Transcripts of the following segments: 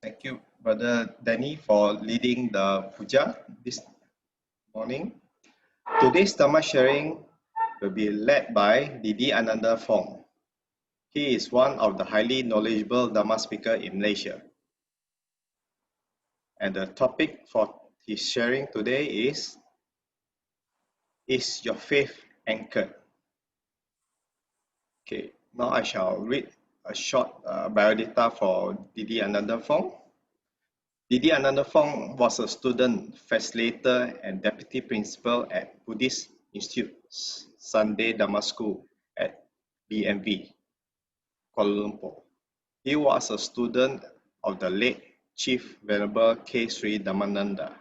Thank you, Brother Danny, for leading the puja this morning. Today's Dhamma sharing will be led by Dd Ananda Fong. He is one of the highly knowledgeable Dhamma speaker in Malaysia. And the topic for his sharing today is your faith anchored? Okay, now I shall read a short biodata for Dd Ananda Fong. Dd Ananda Fong was a student, facilitator, and deputy principal at Buddhist Institute Sunday Dhamma School at BMV, Kuala Lumpur. He was a student of the late Chief Venerable K. Sri Dhammananda.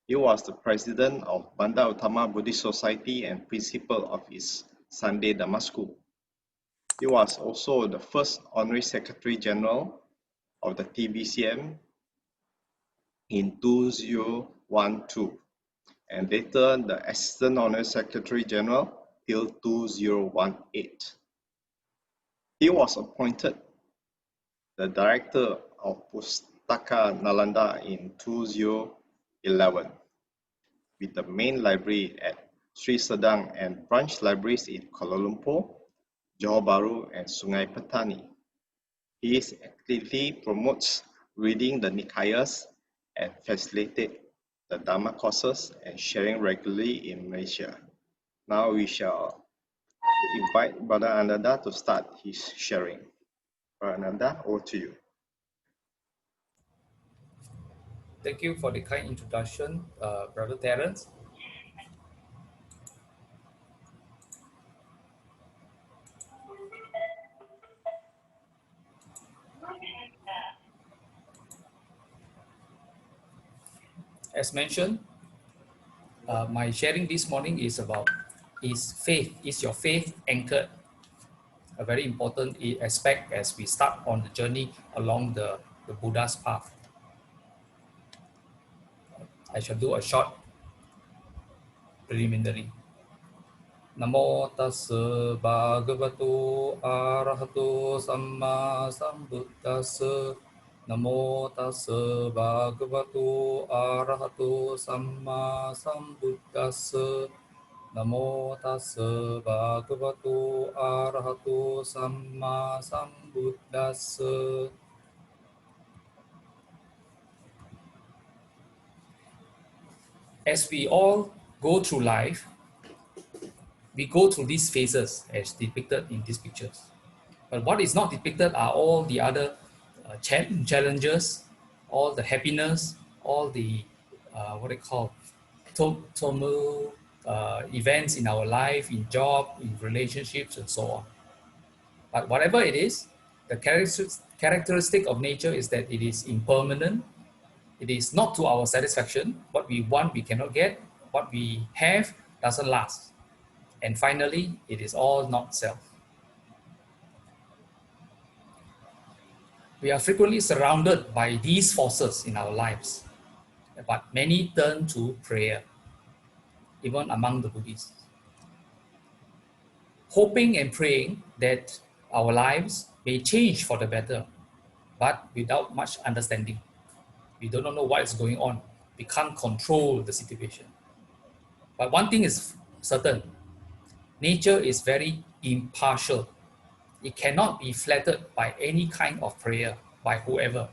He was the president of Bandar Utama Buddhist Society and principal of its Sunday Dhamma School. He was also the first Honorary Secretary General of the TBCM in 2012 and later the Assistant Honorary Secretary General till 2018. He was appointed the Director of Pustaka Nalanda in 2011 with the main library at Sri Sedang and branch libraries in Kuala Lumpur, Johor Bahru and Sungai Petani. He actively promotes reading the Nikayas and facilitate the Dhamma courses and sharing regularly in Malaysia. Now we shall invite Brother Ananda to start his sharing. Brother Ananda, over to you. Thank you for the kind introduction, Brother Terence. As mentioned, my sharing this morning is about is your faith anchored? A very important aspect as we start on the journey along the Buddha's path. I shall do a short preliminary. Namo tassa bhagavato arahato samma sambuddhassa. Namo tassa bhagavato arahato samma sambuddhassa. Namo tassa bhagavato arahato samma sambuddhassa. As we all go through life, we go through these phases as depicted in these pictures. But what is not depicted are all the other challenges, all the happiness, all the turmoil, events in our life, in job, in relationships, and so on. But whatever it is, the characteristic of nature is that it is impermanent. It is not to our satisfaction. What we want, we cannot get. What we have doesn't last. And finally, it is all not self. We are frequently surrounded by these forces in our lives, but many turn to prayer, even among the Buddhists, hoping and praying that our lives may change for the better, but without much understanding. We do not know what is going on. We can't control the situation. But one thing is certain, nature is very impartial. It cannot be flattered by any kind of prayer, by whoever.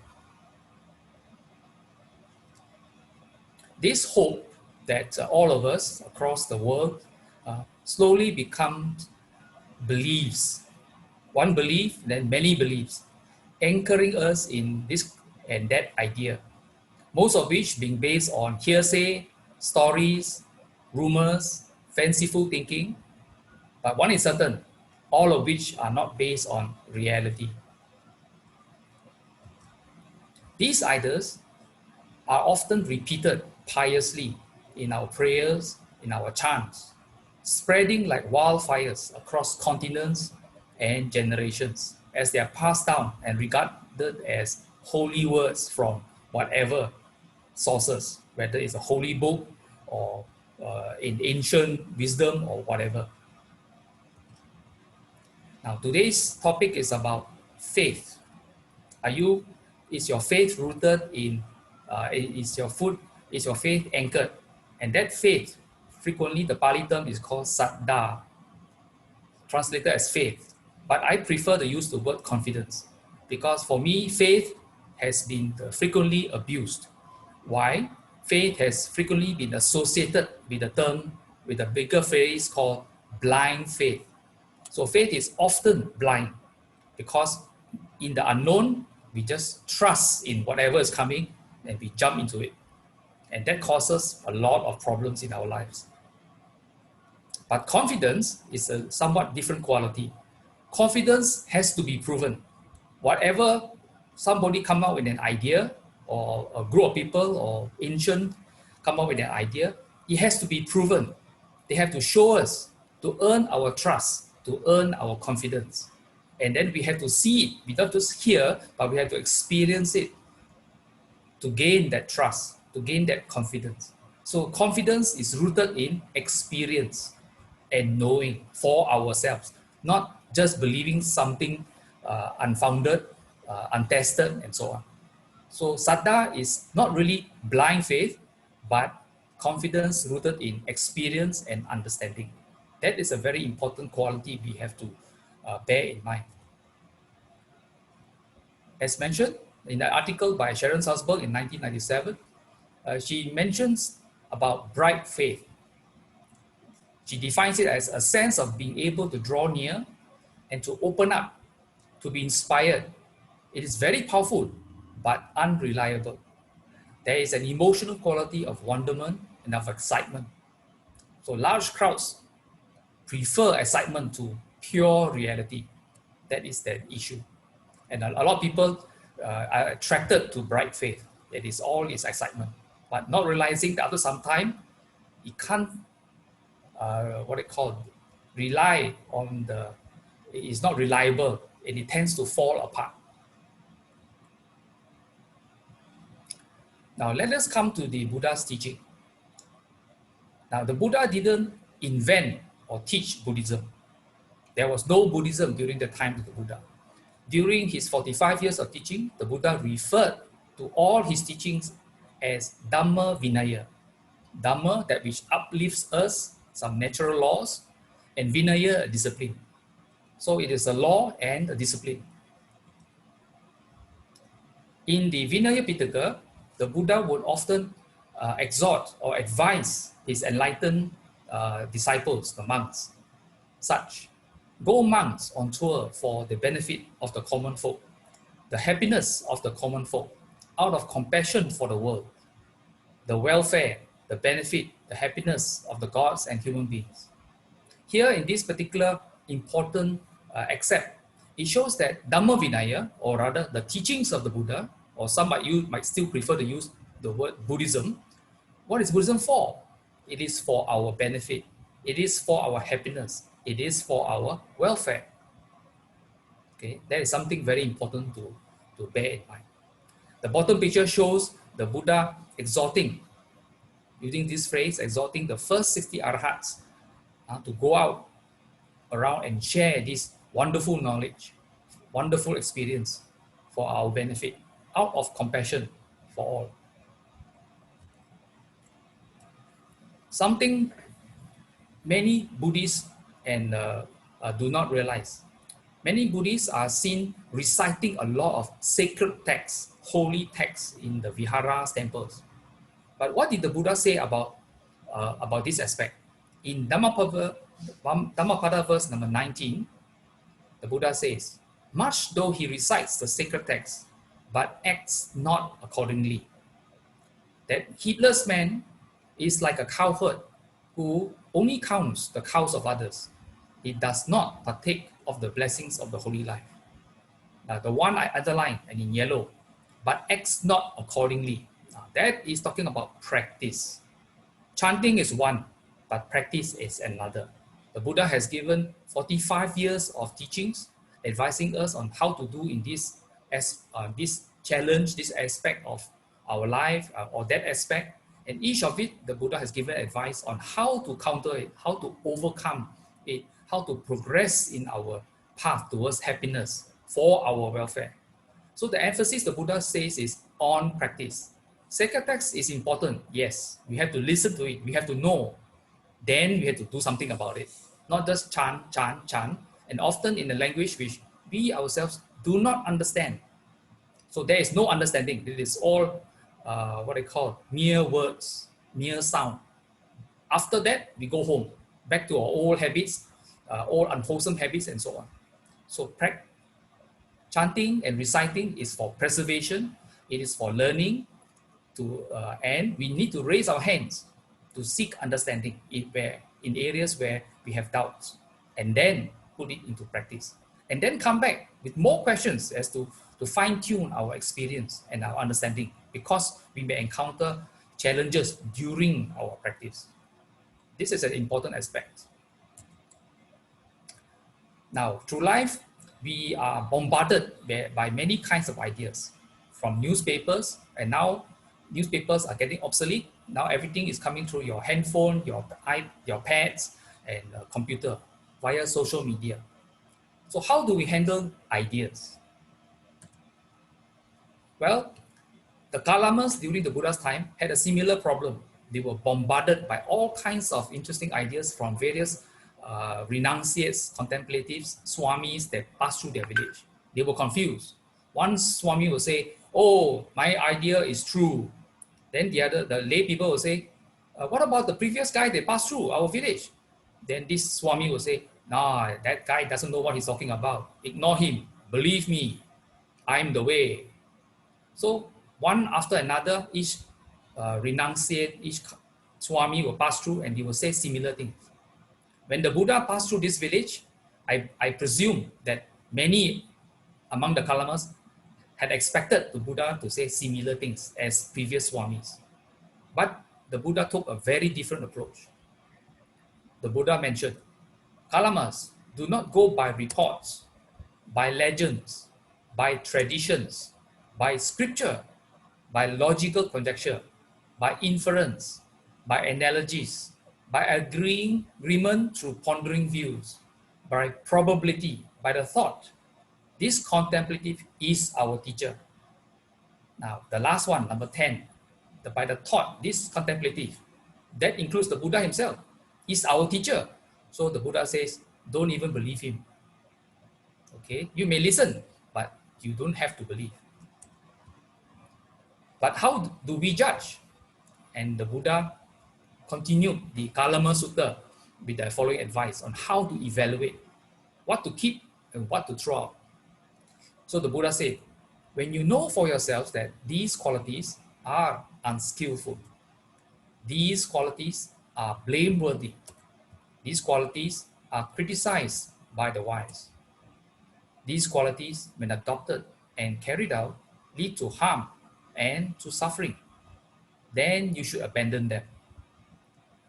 This hope that all of us across the world slowly become beliefs. One belief, then many beliefs, anchoring us in this and that idea, most of which being based on hearsay, stories, rumors, fanciful thinking. But one is certain, all of which are not based on reality. These ideas are often repeated piously in our prayers, in our chants, spreading like wildfires across continents and generations as they are passed down and regarded as holy words from whatever sources, whether it's a holy book or in ancient wisdom or whatever. Now, today's topic is about faith. Are you is your faith rooted in, is your faith anchored? And that faith, frequently the Pali term is called saddha, translated as faith. But I prefer to use the word confidence, because for me, faith has been frequently abused. Why? Faith has frequently been associated with the term, with a bigger phrase called blind faith. So faith is often blind because in the unknown, we just trust in whatever is coming and we jump into it. And that causes a lot of problems in our lives. But confidence is a somewhat different quality. Confidence has to be proven. Whatever somebody come out with an idea, or a group of people or ancient come up with an idea, it has to be proven. They have to show us to earn our trust, to earn our confidence. And then we have to see it. We don't just hear, but we have to experience it to gain that trust, to gain that confidence. So confidence is rooted in experience and knowing for ourselves, not just believing something unfounded, untested, and so on. So saddha is not really blind faith, but confidence rooted in experience and understanding. That is a very important quality we have to bear in mind. As mentioned in an article by Sharon Salzberg in 1997, she mentions about bright faith. She defines it as a sense of being able to draw near and to open up, to be inspired. It is very powerful, but unreliable. There is an emotional quality of wonderment and of excitement. So large crowds prefer excitement to pure reality. That is the issue. And a lot of people are attracted to bright faith. It is all its excitement, but not realizing that after some time, it can't, rely on it is not reliable, and it tends to fall apart. Now let us come to the Buddha's teaching. Now the Buddha didn't invent or teach Buddhism. There was no Buddhism during the time of the Buddha. During his 45 years of teaching, the Buddha referred to all his teachings as Dhamma Vinaya. Dhamma, that which uplifts us, some natural laws, and Vinaya, a discipline. So it is a law and a discipline. In the Vinaya Pitaka, the Buddha would often exhort or advise his enlightened disciples, the monks, such: go monks on tour for the benefit of the common folk, the happiness of the common folk, out of compassion for the world, the welfare, the benefit, the happiness of the gods and human beings. Here in this particular important excerpt, it shows that Dhamma Vinaya, or rather the teachings of the Buddha, or some might still prefer to use the word Buddhism. What is Buddhism for? It is for our benefit. It is for our happiness. It is for our welfare. Okay, that is something very important to bear in mind. The bottom picture shows the Buddha exhorting, using this phrase, exhorting the first 60 arhats to go out around and share this wonderful knowledge, wonderful experience for our benefit, out of compassion for all. Something many Buddhists do not realize. Many Buddhists are seen reciting a lot of sacred texts, holy texts in the viharas, temples. But what did the Buddha say about this aspect? In Dhammapada verse number 19, the Buddha says, much though he recites the sacred text, but acts not accordingly. That heedless man is like a cowherd who only counts the cows of others. He does not partake of the blessings of the holy life. Now, the one I underline and in yellow, but acts not accordingly. Now, that is talking about practice. Chanting is one, but practice is another. The Buddha has given 45 years of teachings, advising us on how to do in this challenge, this aspect of our life, or that aspect. And each of it, the Buddha has given advice on how to counter it, how to overcome it, how to progress in our path towards happiness for our welfare. So the emphasis the Buddha says is on practice. Sacred text is important, yes. We have to listen to it, we have to know. Then we have to do something about it. Not just chant, chant, chant, and often in a language which we ourselves do not understand. So there is no understanding. It is all what I call mere words, mere sound. After that, we go home, back to our old habits, old unwholesome habits, and so on. So chanting and reciting is for preservation. It is for learning. And we need to raise our hands to seek understanding in areas where we have doubts, and then put it into practice, and then come back with more questions as to fine tune our experience and our understanding, because we may encounter challenges during our practice. This is an important aspect. Now, through life, we are bombarded by many kinds of ideas from newspapers, and now newspapers are getting obsolete. Now everything is coming through your handphone, your pads, and computer via social media. So how do we handle ideas? Well, the Kalamas during the Buddha's time had a similar problem. They were bombarded by all kinds of interesting ideas from various renunciates, contemplatives, swamis that passed through their village. They were confused. One swami will say, "Oh, my idea is true." Then the lay people will say, "What about the previous guy that passed through our village?" Then this swami will say, "Nah, that guy doesn't know what he's talking about. Ignore him. Believe me, I'm the way." So one after another, each renunciate, each swami will pass through and he will say similar things. When the Buddha passed through this village, I presume that many among the Kalamas had expected the Buddha to say similar things as previous swamis. But the Buddha took a very different approach. The Buddha mentioned, Kalamas, do not go by reports, by legends, by traditions, by scripture, by logical conjecture, by inference, by analogies, by agreement through pondering views, by probability, by the thought. This contemplative is our teacher. Now, the last one, number 10, by the thought, this contemplative, that includes the Buddha himself, is our teacher. So the Buddha says, don't even believe him. Okay, you may listen, but you don't have to believe. But how do we judge? And the Buddha continued the Kalama Sutta with the following advice on how to evaluate, what to keep and what to throw out. So the Buddha said, when you know for yourselves that these qualities are unskillful, these qualities are blameworthy, these qualities are criticized by the wise, these qualities, when adopted and carried out, lead to harm and to suffering, then you should abandon them.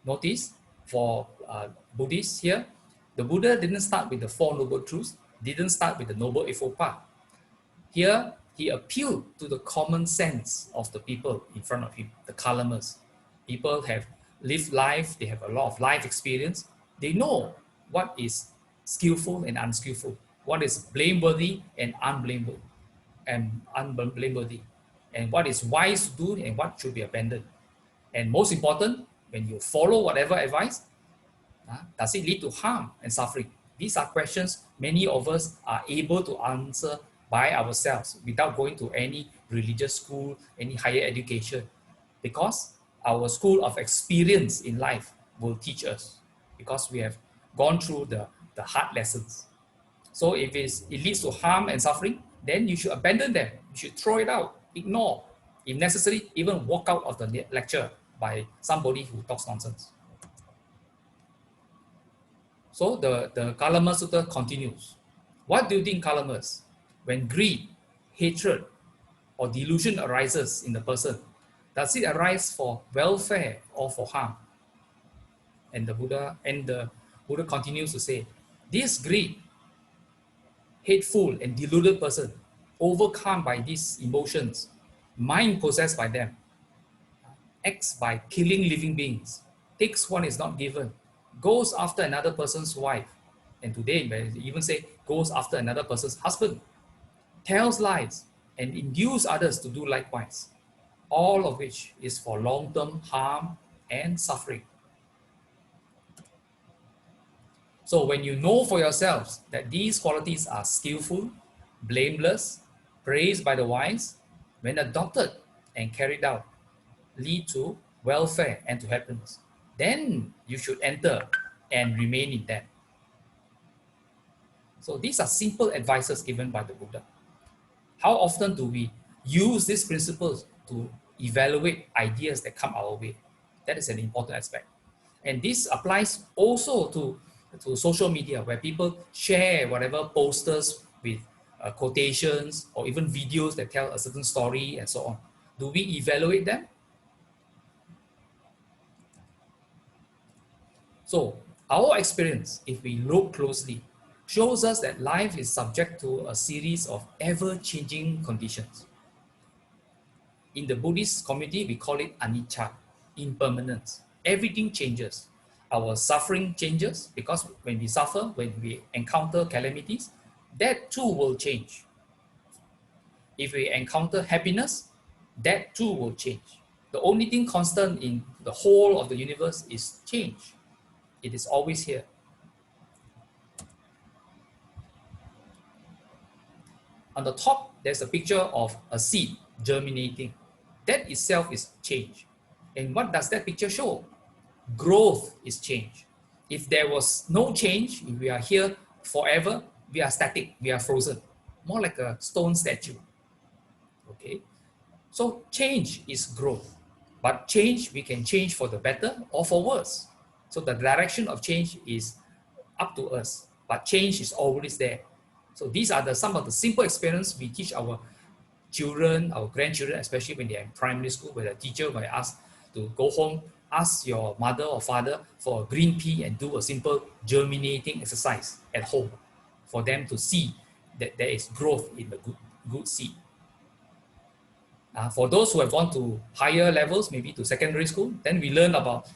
Notice, for Buddhists here, the Buddha didn't start with the Four Noble Truths, didn't start with the Noble Eightfold Path. Here, he appealed to the common sense of the people in front of him, the Kalamas. People have lived life, they have a lot of life experience. They know what is skillful and unskillful, what is blameworthy and unblameworthy, and what is wise to do and what should be abandoned. And most important, when you follow whatever advice, does it lead to harm and suffering? These are questions many of us are able to answer by ourselves without going to any religious school, any higher education, because our school of experience in life will teach us, because we have gone through the hard lessons. So if it leads to harm and suffering, then you should abandon them. You should throw it out, ignore. If necessary, even walk out of the lecture by somebody who talks nonsense. So the Kalama Sutta continues. What do you think, Kalamas? When greed, hatred, or delusion arises in the person, does it arise for welfare or for harm? And the Buddha continues to say, this greed, hateful and deluded person, overcome by these emotions, mind possessed by them, acts by killing living beings, takes what is not given, goes after another person's wife, and today we even say goes after another person's husband, tells lies, and induce others to do likewise, all of which is for long-term harm and suffering. So when you know for yourselves that these qualities are skillful, blameless, praised by the wise, when adopted and carried out, lead to welfare and to happiness, then you should enter and remain in them. So these are simple advices given by the Buddha. How often do we use these principles to evaluate ideas that come our way? That is an important aspect. And this applies also to social media, where people share whatever posters with quotations or even videos that tell a certain story and so on. Do we evaluate them? So our experience, if we look closely, shows us that life is subject to a series of ever-changing conditions. In the Buddhist community, we call it anicca, impermanence. Everything changes. Our suffering changes because when we suffer, when we encounter calamities, that too will change. If we encounter happiness, that too will change. The only thing constant in the whole of the universe is change. It is always here. On the top, there's a picture of a seed germinating. That itself is change. And what does that picture show? Growth is change. If there was no change, if we are here forever, we are static, we are frozen, more like a stone statue. Okay, so change is growth, but change, we can change for the better or for worse. So the direction of change is up to us, but change is always there. So these are some of the simple experience we teach our children, our grandchildren, especially when they're in primary school, where the teacher might ask to go home, ask your mother or father for a green pea and do a simple germinating exercise at home for them to see that there is growth in the good seed. For those who have gone to higher levels, maybe to secondary school, then we learn about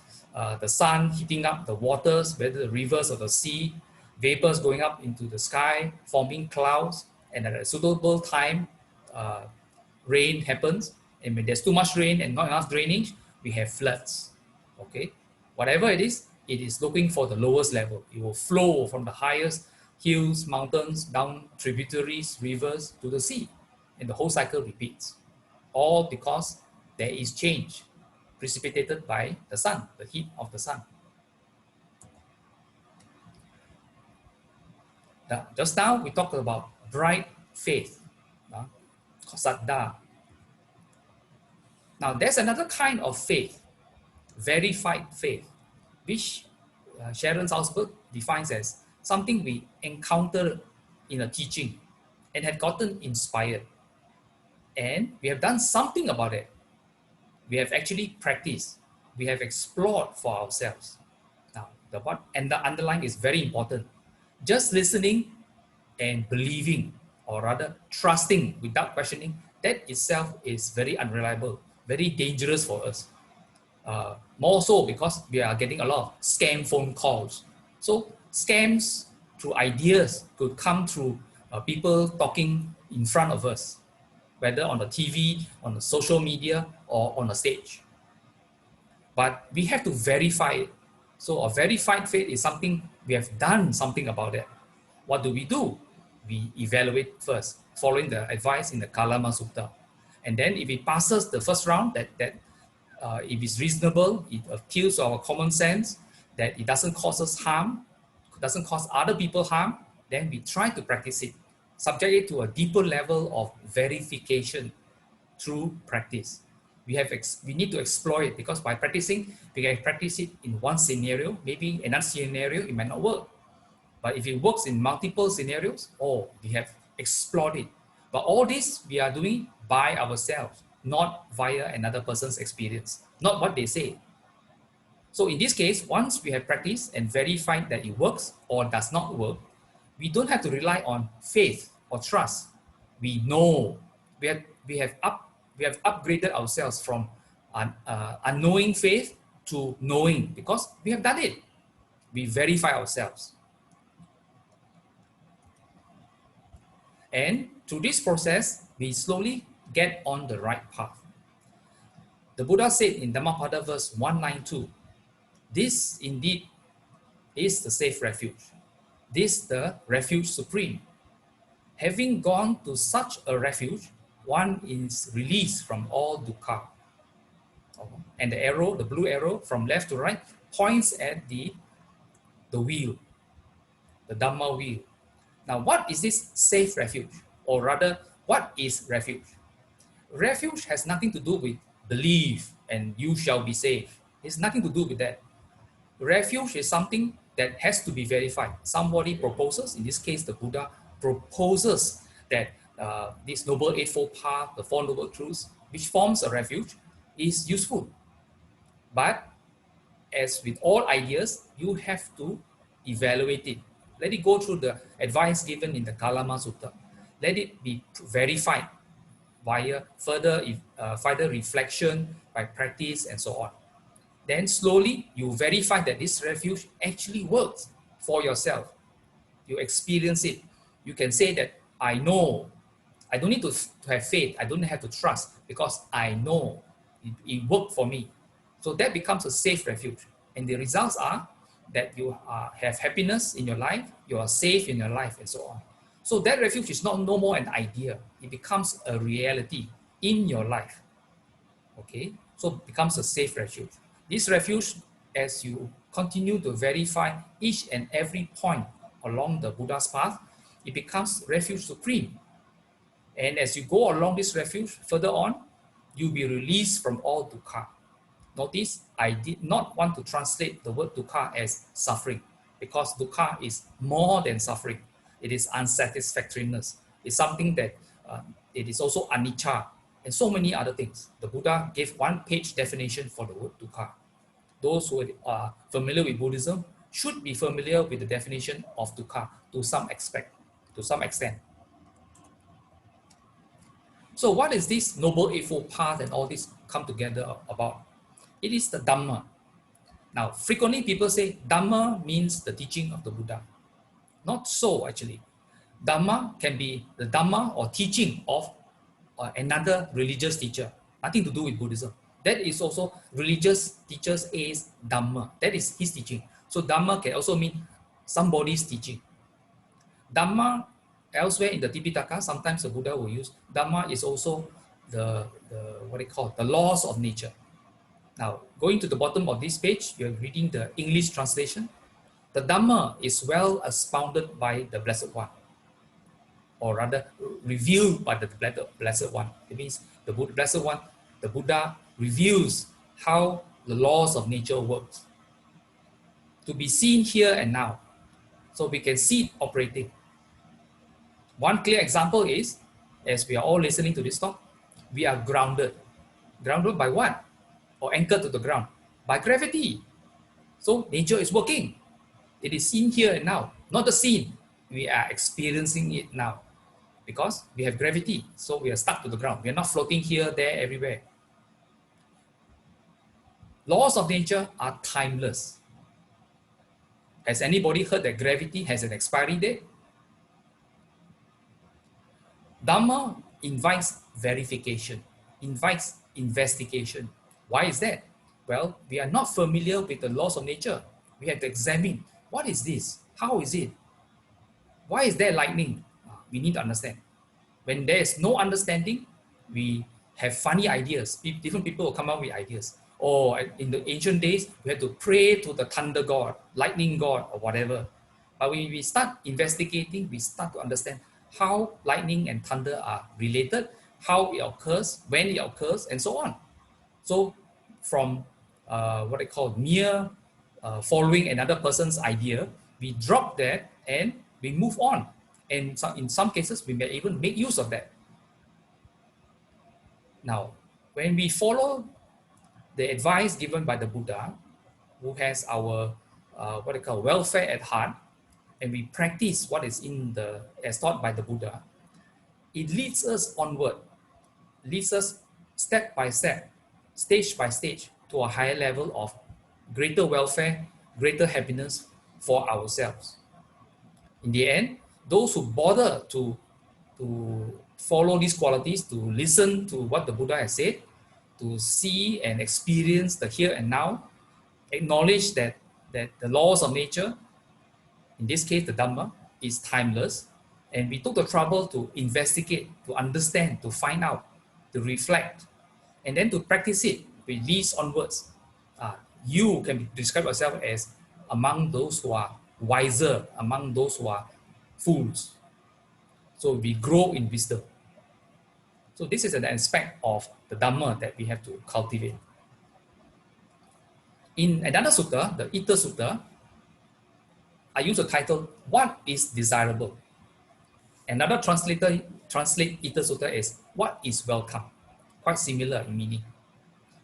the sun heating up the waters, whether the rivers or the sea, vapors going up into the sky, forming clouds, and at a suitable time, rain happens. And when there's too much rain and not enough drainage, we have floods. Okay, whatever it is looking for the lowest level. It will flow from the highest hills, mountains, down tributaries, rivers to the sea, and the whole cycle repeats. All because there is change precipitated by the sun, the heat of the sun. Just now we talked about bright faith, saddha. Now there's another kind of faith, verified faith, which Sharon Salzberg defines as something we encounter in a teaching and had gotten inspired. And we have done something about it. We have actually practiced. We have explored for ourselves. Now, the underlying is very important. Just listening and believing, or rather trusting without questioning, that itself is very unreliable, very dangerous for us. More so because we are getting a lot of scam phone calls. So scams through ideas could come through people talking in front of us, whether on the TV, on the social media, or on a stage. But we have to verify it. So a verified faith is something we have done something about it. What do? We evaluate first, following the advice in the Kalama Sutta. And then if it passes the first round, that if it's reasonable, it appeals to our common sense, that it doesn't cause us harm, doesn't cause other people harm, then we try to practice it, subject it to a deeper level of verification through practice. We need to explore it, because by practicing, we can practice it in one scenario, maybe another scenario, it might not work. But if it works in multiple scenarios, we have explored it. But all this we are doing by ourselves, not via another person's experience, not what they say. So in this case, once we have practiced and verified that it works or does not work, we don't have to rely on faith or trust. We know, we have upgraded ourselves from unknowing faith to knowing, because we have done it. We verify ourselves. And through this process, we slowly get on the right path. The Buddha said in Dhammapada verse 192, this indeed is the safe refuge. This the refuge supreme. Having gone to such a refuge, one is released from all dukkha. And the arrow, the blue arrow from left to right, points at the wheel, the Dhamma wheel. Now, what is this safe refuge? Or rather, what is refuge? Refuge has nothing to do with belief and you shall be safe. It's nothing to do with that. Refuge is something that has to be verified. Somebody proposes, in this case, the Buddha proposes that this Noble Eightfold Path, the Four Noble Truths, which forms a refuge, is useful. But as with all ideas, you have to evaluate it. Let it go through the advice given in the Kalama Sutta. Let it be verified via further reflection, by practice, and so on. Then slowly you verify that this refuge actually works for yourself. You experience it. You can say that I know. I don't need to have faith. I don't have to trust because I know it worked for me. So that becomes a safe refuge. And the results are that you have happiness in your life, you are safe in your life, and so on. So that refuge is no more an idea. It becomes a reality in your life. Okay? So it becomes a safe refuge. This refuge, as you continue to verify each and every point along the Buddha's path, it becomes refuge supreme. And as you go along this refuge, further on, you'll be released from all dukkha. Notice, I did not want to translate the word dukkha as suffering, because dukkha is more than suffering. It is unsatisfactoriness. It's something that it is also anicca, and so many other things. The Buddha gave one-page definition for the word dukkha. Those who are familiar with Buddhism should be familiar with the definition of dukkha to some extent. So what is this Noble Eightfold Path and all this come together about? It is the Dhamma. Now, frequently people say Dhamma means the teaching of the Buddha. Not so, actually. Dhamma can be the Dhamma or teaching of another religious teacher. Nothing to do with Buddhism. That is also religious teachers A's Dhamma. That is his teaching. So Dhamma can also mean somebody's teaching. Dhamma, elsewhere in the Tipitaka, sometimes the Buddha will use Dhamma is also the laws of nature. Now, going to the bottom of this page, you're reading the English translation. The Dhamma is well expounded by the Blessed One, or rather revealed by the Blessed One. It means the Blessed One, the Buddha, reveals how the laws of nature works, to be seen here and now. So we can see it operating. One clear example is, as we are all listening to this talk, we are grounded. Grounded by what? Or anchored to the ground? By gravity. So nature is working. It is seen here and now. Not the seen. We are experiencing it now. Because we have gravity. So we are stuck to the ground. We are not floating here, there, everywhere. Laws of nature are timeless. Has anybody heard that gravity has an expiry date? Dhamma invites verification, invites investigation. Why is that? Well, we are not familiar with the laws of nature. We have to examine, what is this? How is it? Why is there lightning? We need to understand. When there is no understanding, we have funny ideas. Different people will come up with ideas. Or in the ancient days, we had to pray to the thunder god, lightning god, or whatever. But when we start investigating, we start to understand how lightning and thunder are related, how it occurs, when it occurs, and so on. So from mere following another person's idea, we drop that and we move on. And in some cases, we may even make use of that. Now, when we follow the advice given by the Buddha, who has our welfare at heart, and we practice what is as taught by the Buddha, it leads us onward, leads us step by step, stage by stage, to a higher level of greater welfare, greater happiness for ourselves. In the end, those who bother to follow these qualities, to listen to what the Buddha has said, to see and experience the here and now, acknowledge that the laws of nature, in this case the Dhamma, is timeless, and we took the trouble to investigate, to understand, to find out, to reflect, and then to practice it with these onwards. You can describe yourself as among those who are wiser, among those who are fools. So we grow in wisdom. So this is an aspect of the Dhamma that we have to cultivate. In another sutta, the Ita Sutta, I use the title, What is Desirable? Another translator translate Ita Sutta as what is welcome. Quite similar in meaning.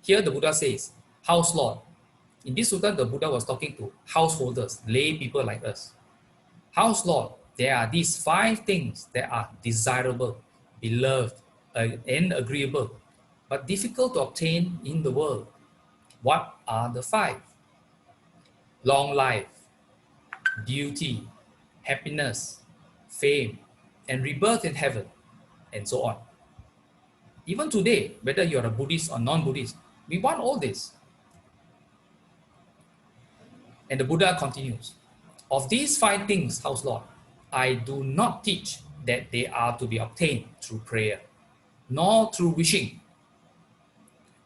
Here the Buddha says, house lord. In this sutta, the Buddha was talking to householders, lay people like us. House lord, there are these 5 things that are desirable, beloved, and agreeable, but difficult to obtain in the world. What are the 5? Long life, duty, happiness, fame, and rebirth in heaven, and so on. Even today, whether you're a Buddhist or non-Buddhist, we want all this. And the Buddha continues, of these 5 things, house lord, I do not teach that they are to be obtained through prayer, nor through wishing.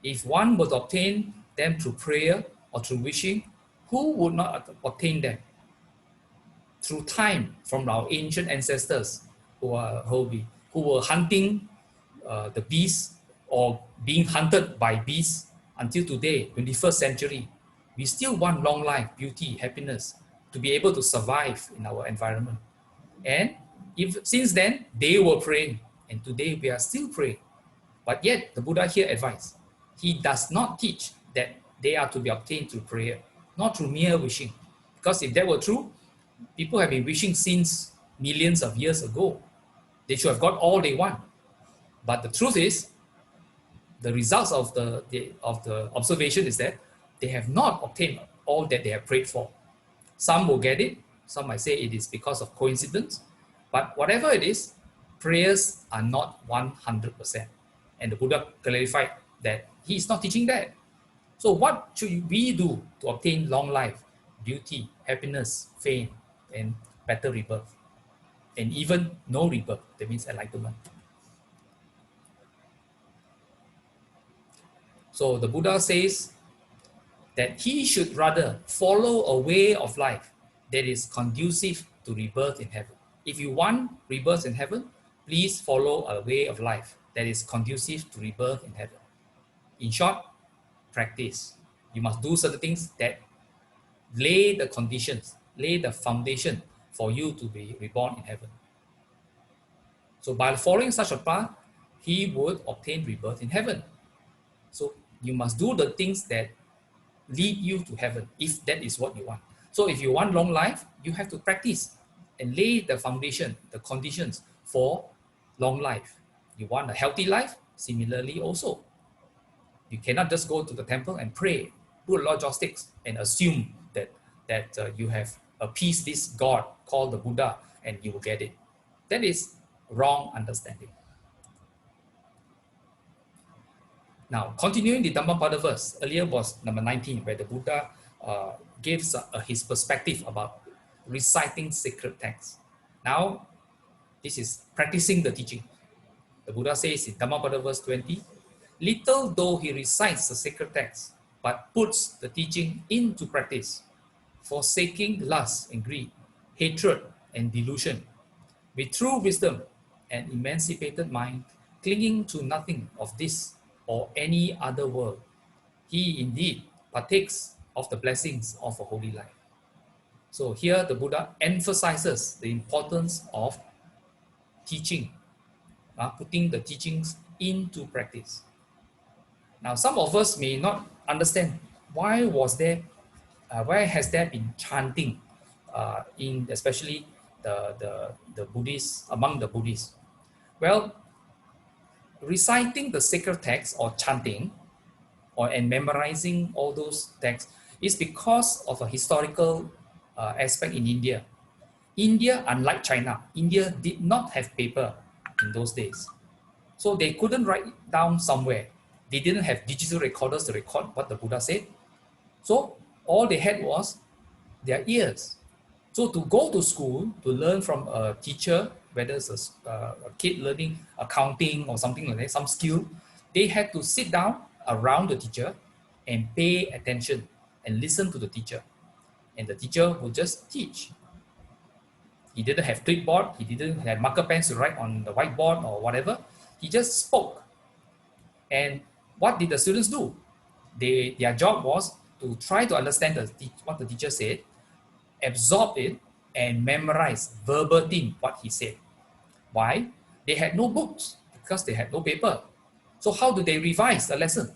If one were to obtain them through prayer or through wishing, who would not obtain them? Through time from our ancient ancestors who were hunting the beasts or being hunted by beasts until today, 21st century, we still want long life, beauty, happiness, to be able to survive in our environment. And since then, they were praying, and today we are still praying. But yet, the Buddha here advised, he does not teach that they are to be obtained through prayer, not through mere wishing. Because if that were true, people have been wishing since millions of years ago. They should have got all they want. But the truth is, the results of the observation is that they have not obtained all that they have prayed for. Some will get it. Some might say it is because of coincidence. But whatever it is, prayers are not 100%. And the Buddha clarified that he is not teaching that. So what should we do to obtain long life, beauty, happiness, fame, and better rebirth? And even no rebirth, that means enlightenment. So the Buddha says that he should rather follow a way of life that is conducive to rebirth in heaven. If you want rebirth in heaven, please follow a way of life that is conducive to rebirth in heaven. In short, practice. You must do certain things that lay the conditions, lay the foundation for you to be reborn in heaven. So by following such a path, he would obtain rebirth in heaven. So you must do the things that lead you to heaven, if that is what you want. So if you want long life, you have to practice and lay the foundation, the conditions for long life. You want a healthy life, similarly also. You cannot just go to the temple and pray, put a lot of joss sticks, and assume that you have appeased this God called the Buddha and you will get it. That is wrong understanding. Now, continuing the Dhammapada verse, earlier was number 19, where the Buddha gives his perspective about reciting sacred texts. Now, this is practicing the teaching. The Buddha says in Dhammapada verse 20, little though he recites the sacred text, but puts the teaching into practice, forsaking lust and greed, hatred and delusion, with true wisdom and emancipated mind, clinging to nothing of this or any other world, he indeed partakes of the blessings of a holy life. So here the Buddha emphasizes the importance of teaching, putting the teachings into practice. Now, some of us may not understand why has there been chanting in especially the Buddhists, among the Buddhists. Well, reciting the sacred text or chanting and memorizing all those texts is because of a historical aspect in India. India, unlike China, India did not have paper in those days. So they couldn't write it down somewhere. They didn't have digital recorders to record what the Buddha said. So all they had was their ears. So to go to school to learn from a teacher, whether it's a kid learning accounting or something like that, some skill, they had to sit down around the teacher and pay attention and listen to the teacher. And the teacher would just teach. He didn't have clipboard, he didn't have marker pens to write on the whiteboard or whatever. He just spoke. And what did the students do? Their job was to try to understand what the teacher said, absorb it, and memorize verbatim what he said. Why? They had no books because they had no paper. So how do they revise the lesson?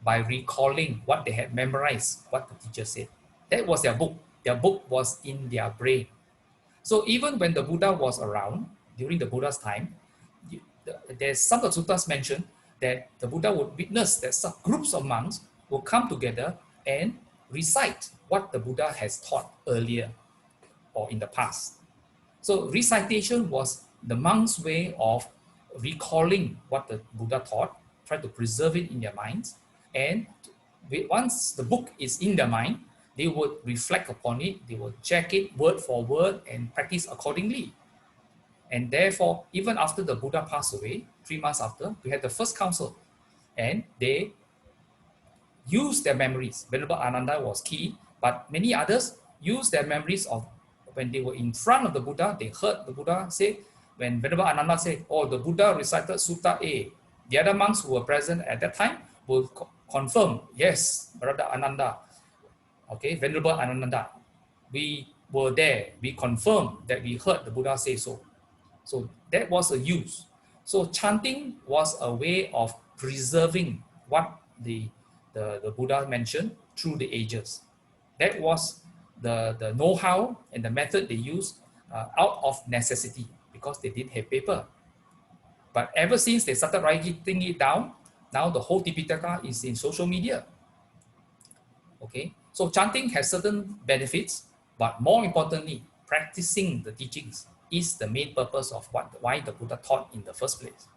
By recalling what they had memorized, what the teacher said. That was their book. Their book was in their brain. So even when the Buddha was around, during the Buddha's time, there's some of the suttas mentioned that the Buddha would witness that some groups of monks will come together and recite what the Buddha has taught earlier or in the past. So recitation was the monk's way of recalling what the Buddha taught, try to preserve it in their minds, and once the book is in their mind, they would reflect upon it, they would check it word for word and practice accordingly. And therefore, even after the Buddha passed away, 3 months after, we had the first council, and they used their memories. Venerable Ananda was key, but many others used their memories of when they were in front of the Buddha, they heard the Buddha say, when Venerable Ananda said, oh, the Buddha recited Sutta A, the other monks who were present at that time will confirm, yes, Brother Ananda, okay, Venerable Ananda, we were there, we confirmed that we heard the Buddha say so. So that was a use. So chanting was a way of preserving what the Buddha mentioned through the ages. That was the know-how and the method they used out of necessity because they didn't have paper. But ever since they started writing it down, now the whole Tipitaka is in social media. Okay, so chanting has certain benefits, but more importantly, practicing the teachings is the main purpose of why the Buddha taught in the first place.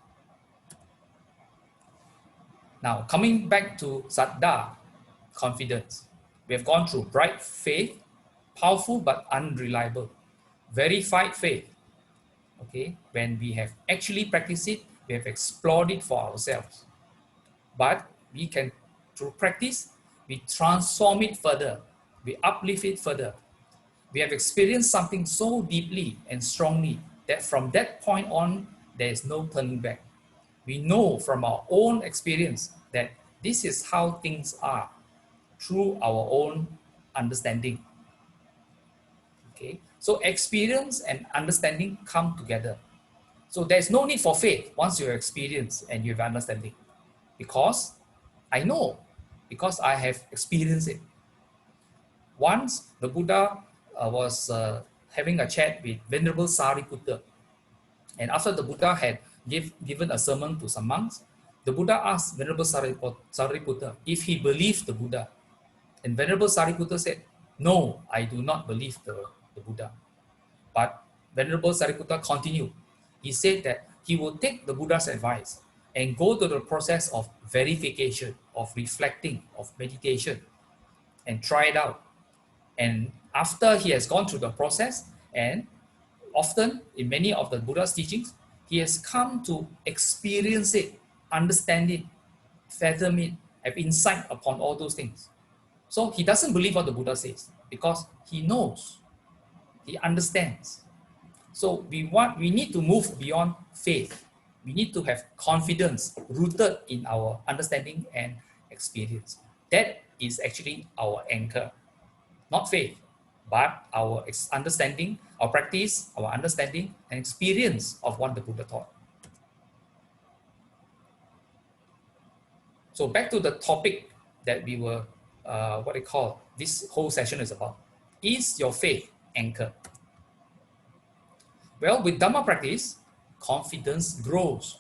Now, coming back to Saddha, confidence. We have gone through bright faith, powerful but unreliable, verified faith. Okay, when we have actually practiced it, we have explored it for ourselves. But we can, through practice, we transform it further, we uplift it further. We have experienced something so deeply and strongly that from that point on, there is no turning back. We know from our own experience that this is how things are through our own understanding. Okay, so experience and understanding come together. So there's no need for faith once you have experience and you have understanding, because I know, because I have experienced it. Once the Buddha was having a chat with Venerable Sariputta, and after the Buddha had given a sermon to some monks, the Buddha asked Venerable Sariputta if he believed the Buddha. And Venerable Sariputta said, no, I do not believe the Buddha. But Venerable Sariputta continued. He said that he will take the Buddha's advice and go to the process of verification, of reflecting, of meditation, and try it out. And after he has gone through the process, and often in many of the Buddha's teachings, he has come to experience it, understand it, fathom it, have insight upon all those things. So he doesn't believe what the Buddha says because he knows, he understands. So we need to move beyond faith. We need to have confidence rooted in our understanding and experience. That is actually our anchor. Not faith, but our understanding, our practice, our understanding and experience of what the Buddha taught. So back to the topic that we were, this whole session is about. Is your faith anchored? Well, with Dhamma practice, confidence grows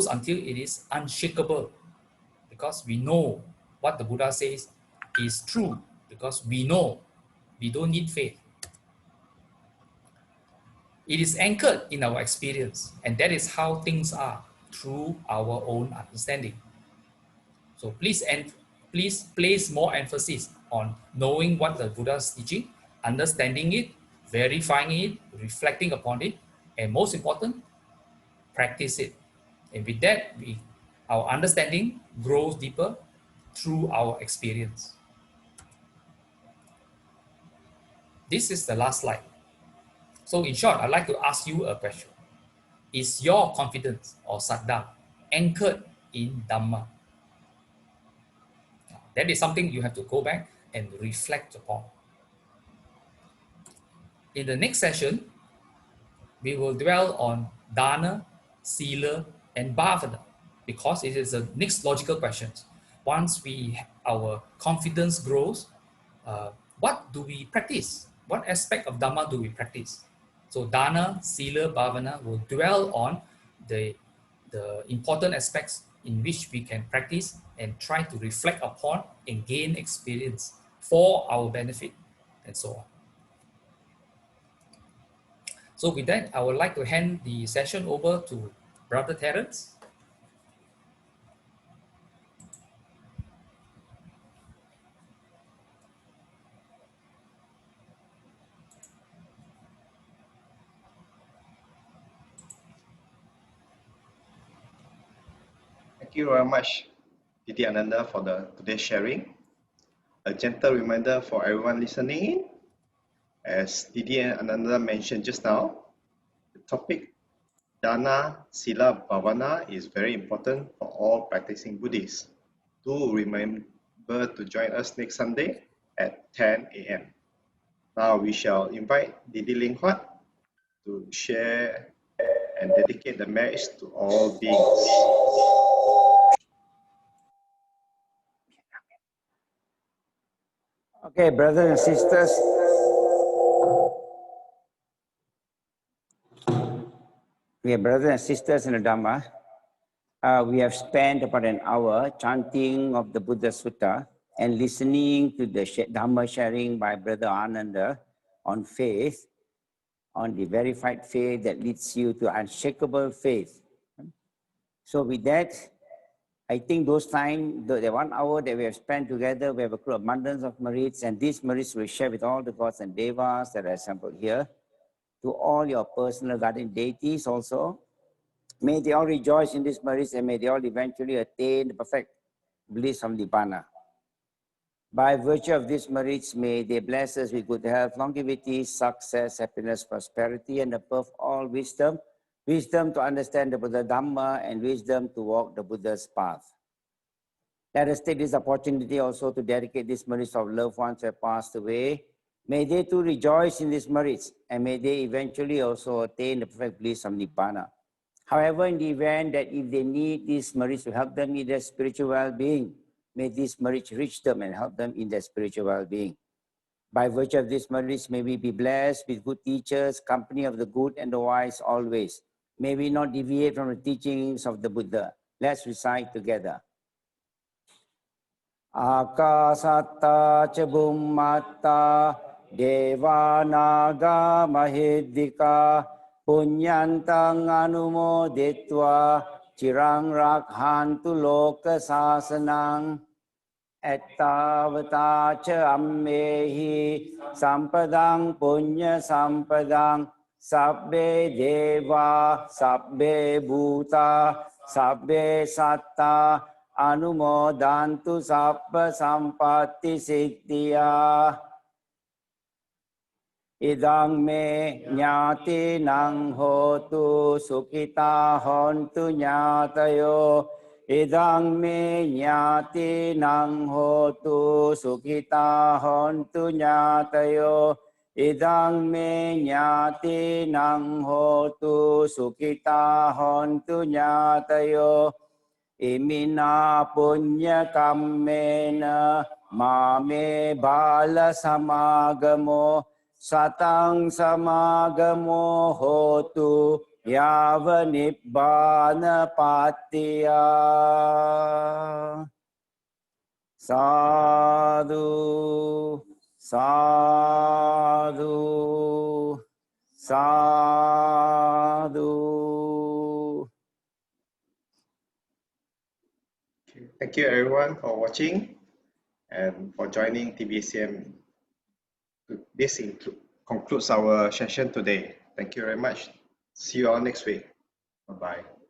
until it is unshakable, because we know what the Buddha says is true, because we know we don't need faith. It is anchored in our experience, and that is how things are through our own understanding. So please place more emphasis on knowing what the Buddha is teaching, understanding it, verifying it, reflecting upon it, and most important, practice it. And with that, our understanding grows deeper through our experience. This is the last slide. So in short, I'd like to ask you a question. Is your confidence or saddha anchored in Dhamma? That is something you have to go back and reflect upon. In the next session, we will dwell on Dana, Sila, and Bhavana because it is the next logical question. Once our confidence grows, what do we practice? What aspect of Dhamma do we practice? So Dana, Sila, Bhavana will dwell on the important aspects in which we can practice and try to reflect upon and gain experience for our benefit and so on. So with that, I would like to hand the session over to Brother Terence. Thank you very much, Dd Ananda, for today's sharing. A gentle reminder for everyone listening in. As Dd Ananda mentioned just now, the topic Dana, Sila, Bhavana is very important for all practicing Buddhists. Do remember to join us next Sunday at 10 a.m. Now we shall invite Didi Ling Huat to share and dedicate the marriage to all beings. Okay, brothers and sisters. Brothers and sisters in the Dhamma, we have spent about an hour chanting of the Buddha Sutta and listening to the Dhamma sharing by Brother Ananda on faith, on the verified faith that leads you to unshakable faith. So with that, I think those time, the 1 hour that we have spent together, we have accrued abundance of merits, and these merits we share with all the gods and devas that are assembled here, to all your personal guardian deities also. May they all rejoice in these merits and may they all eventually attain the perfect bliss of Nibbana. By virtue of these merits, may they bless us with good health, longevity, success, happiness, prosperity, and above all wisdom. Wisdom to understand the Buddha Dhamma and wisdom to walk the Buddha's path. Let us take this opportunity also to dedicate these merits of loved ones who have passed away. May they too rejoice in these merits and may they eventually also attain the perfect bliss of Nibbana. However, in the event that if they need these merits to help them in their spiritual well-being, may these merits reach them and help them in their spiritual well-being. By virtue of these merits, may we be blessed with good teachers, company of the good and the wise always. May we not deviate from the teachings of the Buddha. Let's recite together. Akasatta ca bhummatta deva naga mahiddhika punyantang anumoditva cirang rakhantu loka sasanang ettavata ca ammehi sampadang punya sampadang sabbe deva sabbe bhuta sabbe satta anumodantu sabba sampatti siddhya idang me nyati nang hotu sukita hontu nyatayo idang me nyati nang hotu sukita hontu nyatayo idang me nyati nang hotu sukita hontu nyatayo imina punya kammena mame bala samagamo satang samagamo hotu yava nibbana patiya. Sadhu, sadhu, sadhu. Thank you everyone for watching and for joining TBCM. This concludes our session today. Thank you very much. See you all next week. Bye-bye.